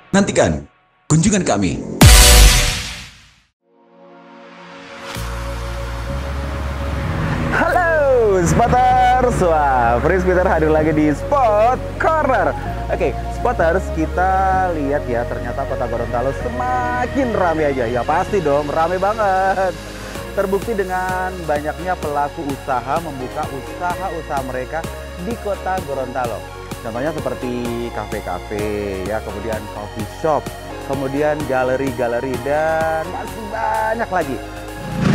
Nantikan kunjungan kami. Halo Spotters, wah Prince Peter hadir lagi di Spot Corner. Oke, Spotters, kita lihat ya, ternyata kota Gorontalo semakin ramai aja. Ya pasti dong, ramai banget. Terbukti dengan banyaknya pelaku usaha membuka usaha-usaha mereka di kota Gorontalo. Contohnya seperti kafe-kafe, ya, kemudian coffee shop, kemudian galeri-galeri, dan masih banyak lagi.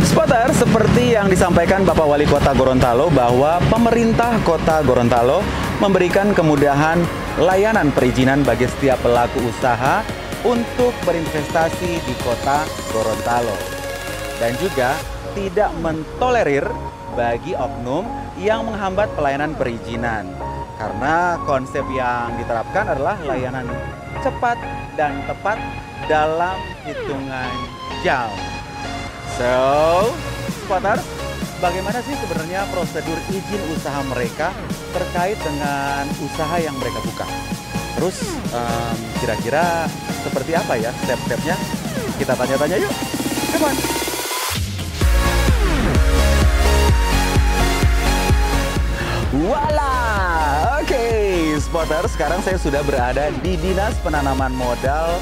Spotter, seperti yang disampaikan Bapak Wali Kota Gorontalo bahwa pemerintah Kota Gorontalo memberikan kemudahan layanan perizinan bagi setiap pelaku usaha untuk berinvestasi di Kota Gorontalo. Dan juga tidak mentolerir bagi oknum yang menghambat pelayanan perizinan. Karena konsep yang diterapkan adalah layanan cepat dan tepat dalam hitungan jam. So, Spotter, bagaimana sih sebenarnya prosedur izin usaha mereka terkait dengan usaha yang mereka buka? Terus, kira-kira seperti apa ya step-stepnya? Kita tanya-tanya yuk. Come on. Voila! Oke, Spotter, sekarang saya sudah berada di Dinas Penanaman Modal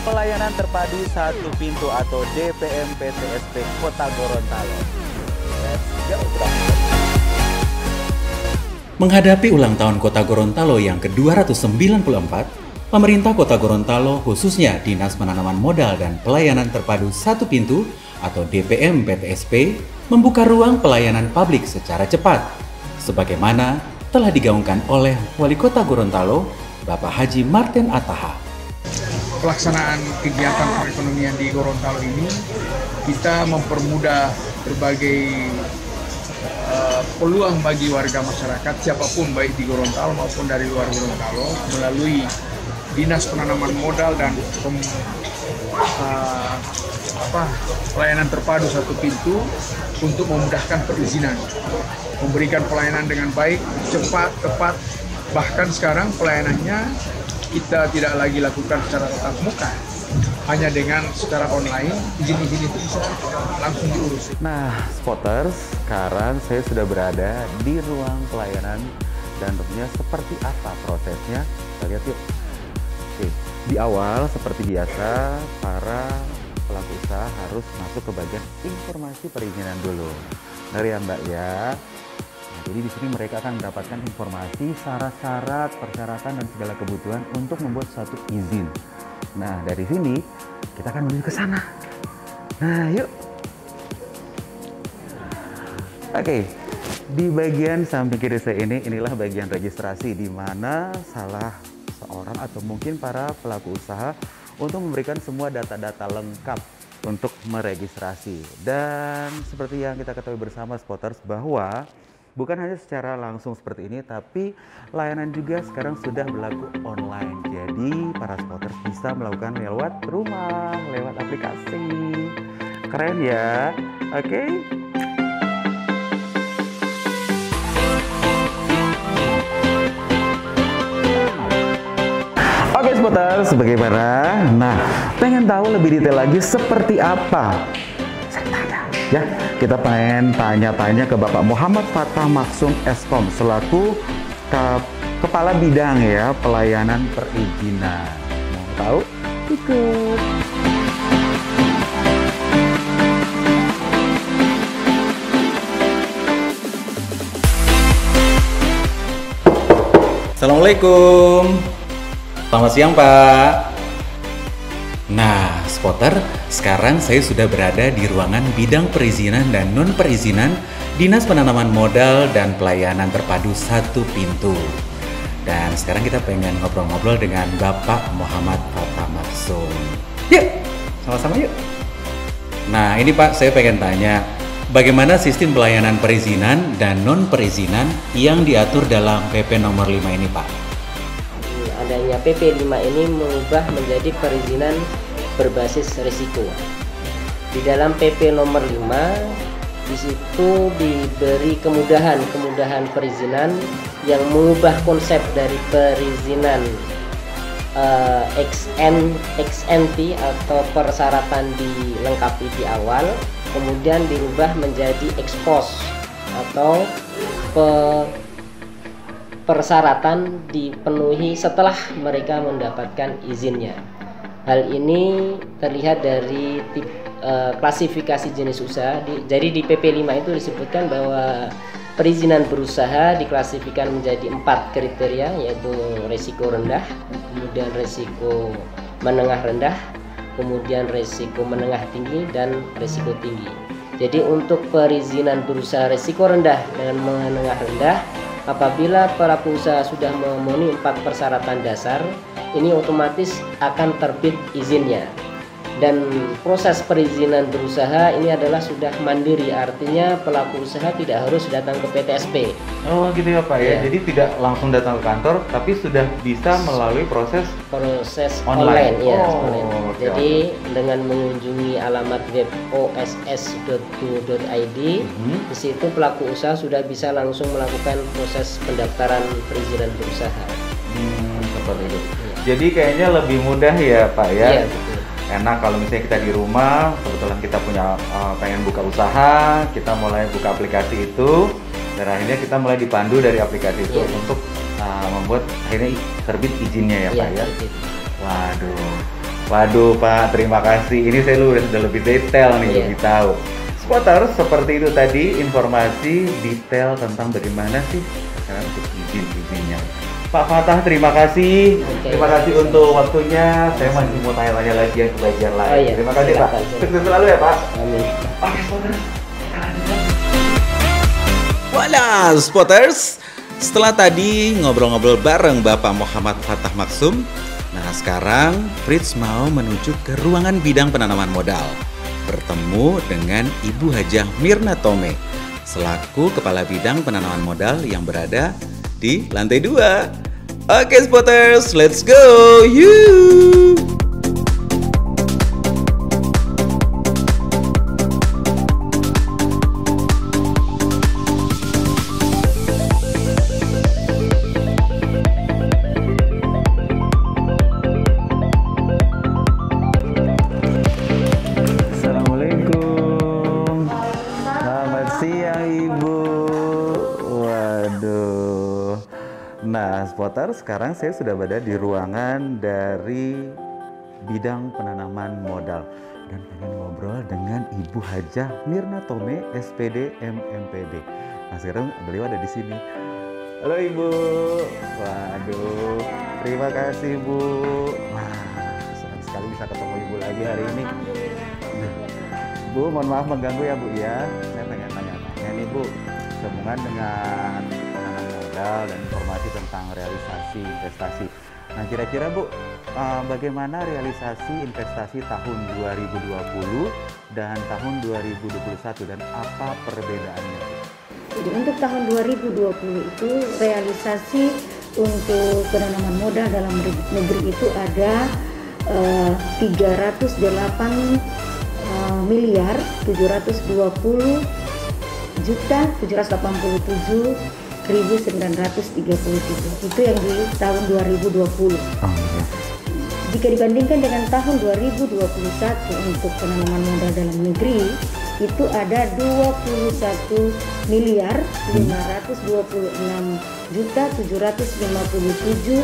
Pelayanan Terpadu Satu Pintu atau DPM PTSP Kota Gorontalo. Let's go, bro. Menghadapi ulang tahun Kota Gorontalo yang ke-294, pemerintah Kota Gorontalo khususnya Dinas Penanaman Modal dan Pelayanan Terpadu Satu Pintu atau DPM PTSP membuka ruang pelayanan publik secara cepat, sebagaimana telah digaungkan oleh Wali Kota Gorontalo, Bapak Haji Martin Ataha. Pelaksanaan kegiatan perekonomian di Gorontalo ini, kita mempermudah berbagai peluang bagi warga masyarakat siapapun, baik di Gorontalo maupun dari luar Gorontalo, melalui Dinas Penanaman Modal dan pelayanan terpadu satu pintu untuk memudahkan perizinan, memberikan pelayanan dengan baik, cepat, tepat. Bahkan sekarang pelayanannya kita tidak lagi lakukan secara tatap muka, hanya dengan secara online. Izin-izin itu bisa langsung diurus. Nah, Spotters, sekarang saya sudah berada di ruang pelayanan dan tentunya seperti apa prosesnya. Kita lihat yuk. Oke, di awal seperti biasa para pelaku usaha harus masuk ke bagian informasi perizinan dulu. Benar ya Mbak ya? Jadi di sini mereka akan mendapatkan informasi, syarat-syarat, persyaratan, dan segala kebutuhan untuk membuat suatu izin. Nah, dari sini kita akan menuju ke sana. Nah, yuk. Oke, di bagian samping kiri saya ini, inilah bagian registrasi, di mana salah seorang atau mungkin para pelaku usaha untuk memberikan semua data-data lengkap untuk meregistrasi. Dan seperti yang kita ketahui bersama, Spotters, bahwa bukan hanya secara langsung seperti ini, tapi layanan juga sekarang sudah berlaku online. Jadi para Spotters bisa melakukan lewat rumah, lewat aplikasi. Keren ya, oke? Oke Spotters, bagaimana? Nah, pengen tahu lebih detail lagi seperti apa? Ya, kita pengen tanya-tanya ke Bapak Muhammad Fatah Maksum Eskom selaku Kepala Bidang ya Pelayanan Perizinan. Mau tahu? Ikut. Assalamualaikum. Selamat siang, Pak. Nah, Spotter, sekarang saya sudah berada di ruangan bidang perizinan dan non-perizinan Dinas Penanaman Modal dan Pelayanan Terpadu Satu Pintu. Dan sekarang kita pengen ngobrol-ngobrol dengan Bapak Muhammad Fatah Maksum. Yuk, sama-sama yuk. Nah, ini Pak, saya pengen tanya, bagaimana sistem pelayanan perizinan dan non-perizinan yang diatur dalam PP nomor 5 ini, Pak? Adanya PP 5 ini mengubah menjadi perizinan berbasis risiko. Di dalam PP nomor 5 di situ diberi kemudahan perizinan yang mengubah konsep dari perizinan XNT atau persyaratan dilengkapi di awal, kemudian dirubah menjadi expose atau persyaratan dipenuhi setelah mereka mendapatkan izinnya. Hal ini terlihat dari klasifikasi jenis usaha. Jadi di PP 5 itu disebutkan bahwa perizinan berusaha diklasifikasikan menjadi 4 kriteria, yaitu risiko rendah, kemudian risiko menengah rendah, kemudian risiko menengah tinggi, dan risiko tinggi. Jadi untuk perizinan berusaha risiko rendah dan menengah rendah, apabila pelaku usaha sudah memenuhi 4 persyaratan dasar, ini otomatis akan terbit izinnya. Dan proses perizinan berusaha ini adalah sudah mandiri, artinya pelaku usaha tidak harus datang ke PTSP. Oh gitu ya Pak ya. Ya. Jadi tidak langsung datang ke kantor, tapi sudah bisa melalui proses Online ya. Oh, Online. oke, Jadi dengan mengunjungi alamat web oss.go.id, di situ pelaku usaha sudah bisa langsung melakukan proses pendaftaran perizinan berusaha. Seperti itu. Jadi kayaknya lebih mudah ya Pak ya. Iya, betul. Enak kalau misalnya kita di rumah, kebetulan kita punya pengen buka usaha, kita mulai buka aplikasi itu, dan akhirnya kita mulai dipandu dari aplikasi itu untuk membuat akhirnya terbit izinnya ya Pak ya. Betul. Waduh Pak, terima kasih. Ini saya sudah lebih detail nih, lebih tahu. Spotter, seperti itu tadi informasi detail tentang bagaimana sih cara untuk izinnya. Pak Fatah, terima kasih. Terima kasih untuk waktunya. Saya masih mau tanya-tanya lagi yang ke bagian lain. Terima kasih Pak. Sukses selalu ya Pak. Amin. Oke, spotters. Walah, spotters. Setelah tadi ngobrol-ngobrol bareng Bapak Muhammad Fatah Maksum, nah sekarang Fritz mau menuju ke ruangan bidang penanaman modal, bertemu dengan Ibu Hajah Mirna Tome selaku Kepala Bidang Penanaman Modal yang berada di lantai 2. Oke spotters, let's go! Yuk! Assalamualaikum. Selamat siang Ibu. Waduh. Nah, spotter, sekarang saya sudah berada di ruangan dari bidang penanaman modal dan pengen ngobrol dengan Ibu Hajah Mirna Tome, SPD MMPD. Nah, sekarang beliau ada di sini. Halo Ibu. Waduh, terima kasih Bu. Wah, senang sekali bisa ketemu Ibu lagi hari ini. Bu, mohon maaf mengganggu ya Bu ya. Saya pengen tanya-tanya nih Bu, sehubungan dengan penanaman modal dan informasi tentang realisasi investasi. Nah, kira-kira Bu, bagaimana realisasi investasi tahun 2020 dan tahun 2021 dan apa perbedaannya Bu? Jadi untuk tahun 2020 itu realisasi untuk penanaman modal dalam negeri itu ada 308 miliar 720 juta 787 1.937. Itu yang di tahun 2020. Jika dibandingkan dengan tahun 2021 untuk penanaman modal dalam negeri itu ada 21 miliar 526 juta 757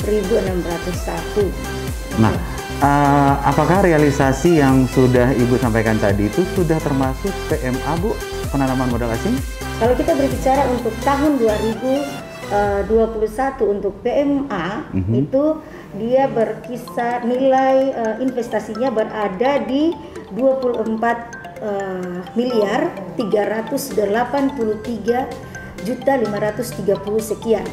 1.601. Nah, apakah realisasi yang sudah Ibu sampaikan tadi itu sudah termasuk PMA Bu, penanaman modal asing? Kalau kita berbicara untuk tahun 2021 untuk PMA itu dia berkisar nilai investasinya berada di 24 miliar 383 juta 530 sekian.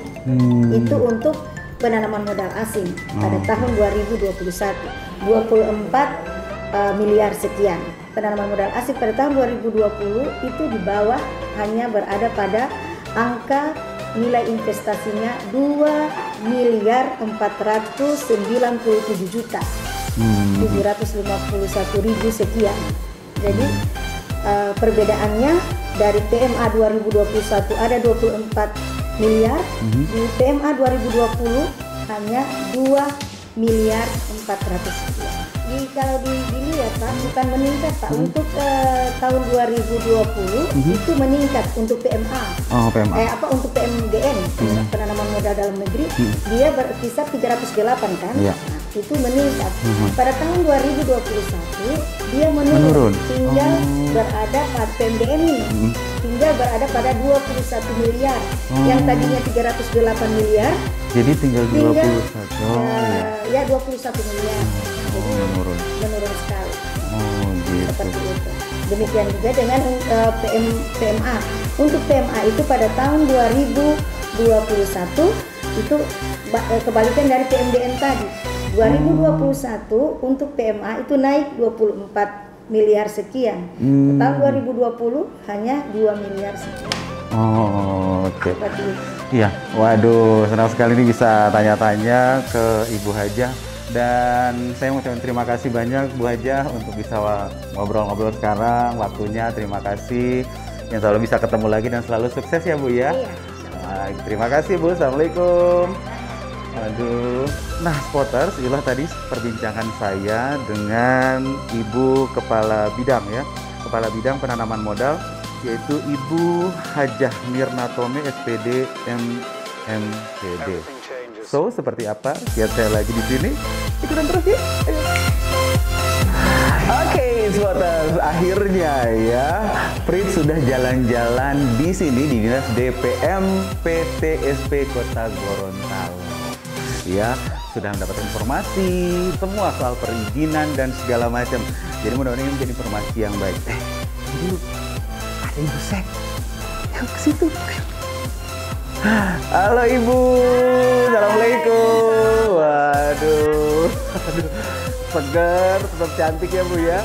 Itu untuk penanaman modal asing pada tahun 2021 24 miliar sekian. Penanaman modal asing pada tahun 2020 itu di bawah, hanya berada pada angka nilai investasinya 2 miliar 497 juta 751 ribu sekian. Jadi perbedaannya dari PMA 2021 ada 24 miliar, di PMA 2020 hanya 2 miliar 400 sekian. Kalau dilihat Pak, bukan meningkat Pak. Untuk tahun 2020 itu meningkat untuk PMA. Oh, PMA. Untuk PMDN, penanaman modal dalam negeri, dia berkisar 308 kan? Iya. Nah, itu meningkat. Pada tahun 2021 dia menurun. Tinggal berada pada PMDN ini. Tinggal berada pada 21 miliar. Yang tadinya 308 miliar. Jadi tinggal 21. Ya 21 miliar. Jadi menurun sekali. Oh, gitu. Seperti itu. Demikian juga dengan PMA. Untuk PMA itu pada tahun 2021 itu kebalikan dari PMDN tadi. 2021 untuk PMA itu naik 24 miliar sekian. Tahun 2020 hanya 2 miliar sekian. Oh, oke. Seperti itu. Iya, waduh, senang sekali ini bisa tanya-tanya ke Ibu Hajah. Dan saya mau ucapkan terima kasih banyak Bu Hajah untuk bisa ngobrol-ngobrol sekarang, waktunya. Terima kasih, yang selalu bisa ketemu lagi dan selalu sukses ya Bu ya. Iya. Terima kasih Bu, Assalamualaikum. Waduh. Nah Spotters, inilah tadi perbincangan saya dengan Ibu Kepala Bidang ya, Kepala Bidang Penanaman Modal, yaitu Ibu Hajah Mirna Tome SPD MMPD. So, seperti apa? Lihat saya lagi di sini. Ikutan terus ya. Oke, Spotters, akhirnya ya, Fritz sudah jalan-jalan di sini di Dinas DPM PTSP Kota Gorontalo. Ya, sudah mendapat informasi semua soal perizinan dan segala macam. Jadi mudah-mudahan ini menjadi informasi yang baik. Dulu ada Ibu Sek. Yuk ke situ. Halo Ibu, Assalamualaikum. Waduh, segar, tetap cantik ya Bu ya.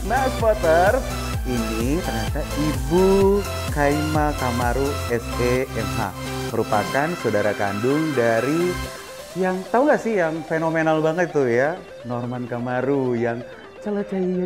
Nah Spotters, ini ternyata Ibu Kaima Kamaru SEMH, merupakan saudara kandung dari yang tahu nggak sih yang fenomenal banget tuh ya, Norman Kamaru yang cala caya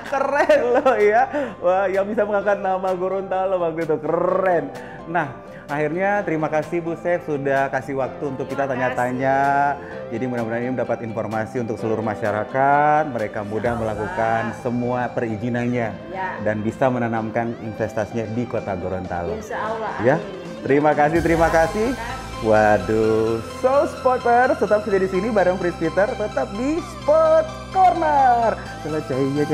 keren loh ya. Wah, yang bisa mengangkat nama Gorontalo waktu itu keren. Nah, akhirnya terima kasih Bu Sek sudah kasih waktu untuk kita tanya-tanya. Jadi mudah-mudahan ini mendapat informasi untuk seluruh masyarakat. Mereka mudah melakukan semua perizinannya dan bisa menanamkan investasinya di Kota Gorontalo. Insya Allah. Ya, terima kasih. Waduh, so Spotters tetap saja di sini bareng Fritz Peter, tetap di Spot Corner. Cala caya.